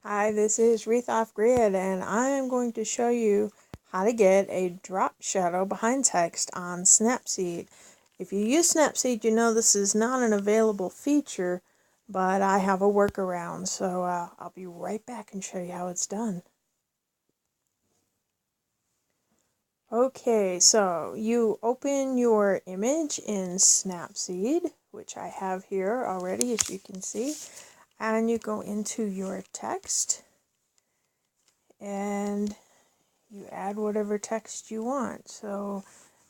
Hi, this is Wreath Off Grid, and I am going to show you how to get a drop shadow behind text on Snapseed. If you use Snapseed, you know this is not an available feature, but I have a workaround, so I'll be right back and show you how it's done. Okay, so you open your image in Snapseed, which I have here already, as you can see, and you go into your text, and you add whatever text you want. So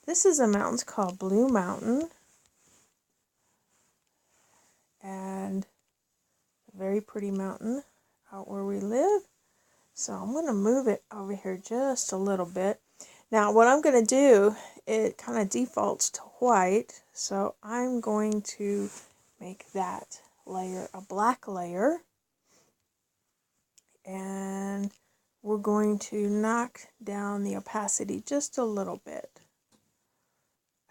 this is a mountain called Blue Mountain, and a very pretty mountain out where we live. So I'm going to move it over here just a little bit. Now what I'm going to do, it kind of defaults to white, so I'm going to make that layer a black layer, and we're going to knock down the opacity just a little bit.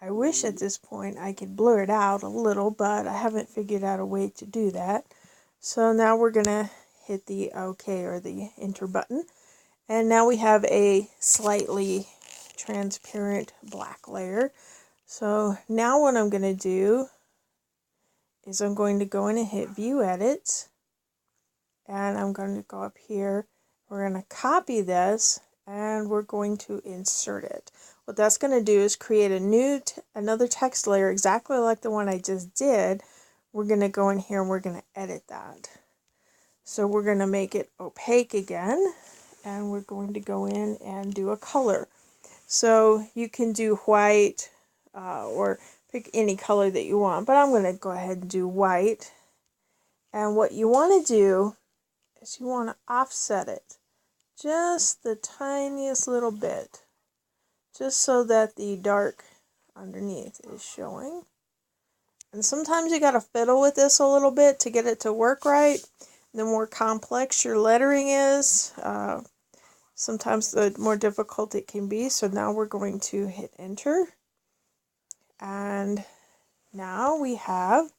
I wish at this point I could blur it out a little, but I haven't figured out a way to do that. So now we're going to hit the OK or the enter button. And now we have a slightly transparent black layer. So now what I'm going to do is I'm going to go in and hit View Edits. And I'm going to go up here. We're going to copy this and we're going to insert it. What that's going to do is create another text layer exactly like the one I just did. We're going to go in here and we're going to edit that. So we're going to make it opaque again, and we're going to go in and do a color. So you can do white or pick any color that you want, but I'm going to go ahead and do white. And what you want to do is you want to offset it just the tiniest little bit, just so that the dark underneath is showing. And sometimes you got to fiddle with this a little bit to get it to work right. The more complex your lettering is, sometimes the more difficult it can be. So now we're going to hit enter. And now we have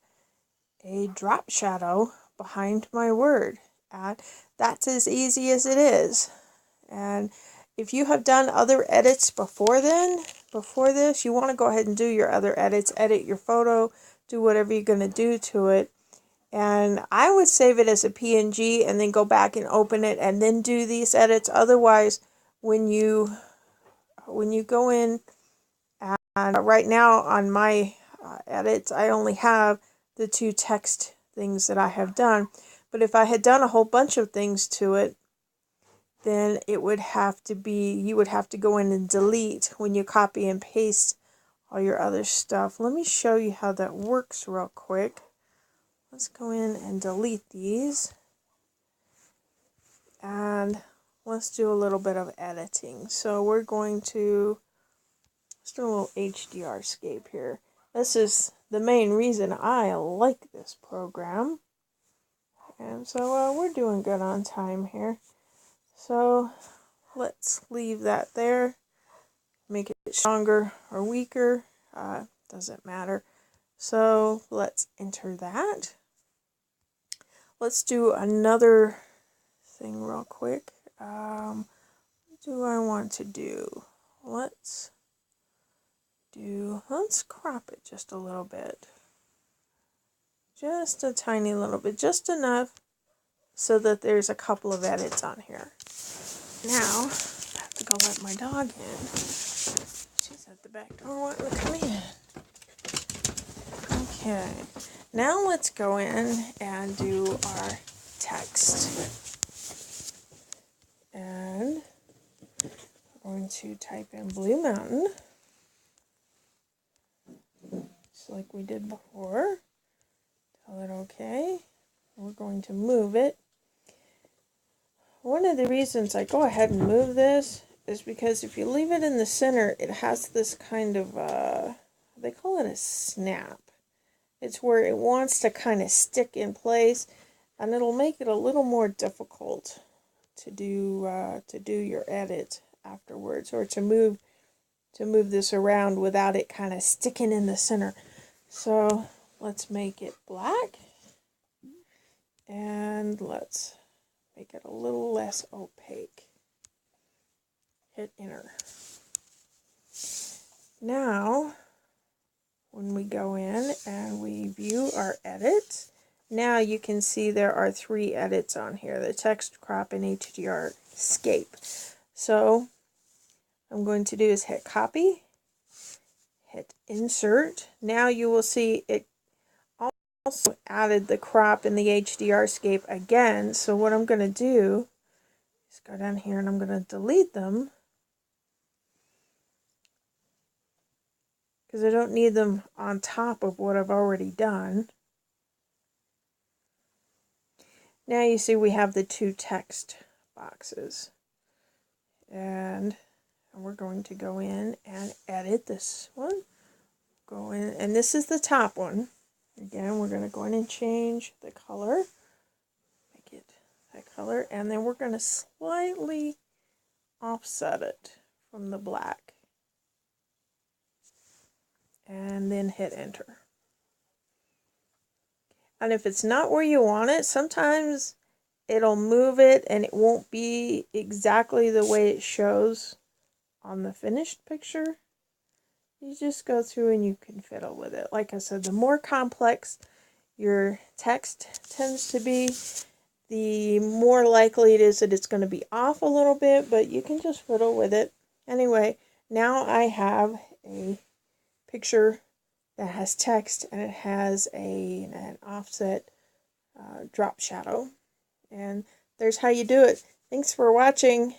a drop shadow behind my word. And that's as easy as it is. And if you have done other edits before this, you want to go ahead and do your other edits, edit your photo, do whatever you're going to do to it. And I would save it as a PNG and then go back and open it and then do these edits. Otherwise, when you go in, and right now on my edits, I only have the two text things that I have done. But if I had done a whole bunch of things to it, then it would have to be, you would have to go in and delete when you copy and paste all your other stuff. Let me show you how that works real quick. Let's go in and delete these. And let's do a little bit of editing. So we're going to, let's do a little HDR scape here. This is the main reason I like this program. And so we're doing good on time here. So let's leave that there. Make it stronger or weaker, doesn't matter. So let's enter that. Let's do another thing real quick. What do I want to do? Let's crop it just a little bit. Just a tiny little bit, just enough so that there's a couple of edits on here. Now, I have to go let my dog in. She's at the back door wanting to come in. Okay, now let's go in and do our text. And I'm going to type in Blue Mountain, just like we did before. Tell it okay. We're going to move it. One of the reasons I go ahead and move this is because if you leave it in the center, it has this kind of, they call it a snap. It's where it wants to kind of stick in place, and it'll make it a little more difficult to do your edit afterwards, or to move this around without it kind of sticking in the center. So let's make it black, and let's make it a little less opaque. Hit enter. Now, when we go in and we view our edits, now you can see there are 3 edits on here, the text, crop, and HDR escape. So, I'm going to do is hit copy, hit insert. Now you will see it also added the crop and the HDR escape again. So what I'm going to do is go down here and I'm going to delete them, because I don't need them on top of what I've already done. Now you see we have the 2 text boxes. And we're going to go in and edit this one. Go in, and this is the top one. Again, we're going to go in and change the color. Make it that color. And then we're going to slightly offset it from the black. And then hit enter. And if it's not where you want it, sometimes it'll move it and it won't be exactly the way it shows on the finished picture. You just go through and you can fiddle with it. Like I said, the more complex your text tends to be, the more likely it is that it's going to be off a little bit, but you can just fiddle with it. Anyway, now I have a picture that has text and it has an offset drop shadow. And there's how you do it. Thanks for watching.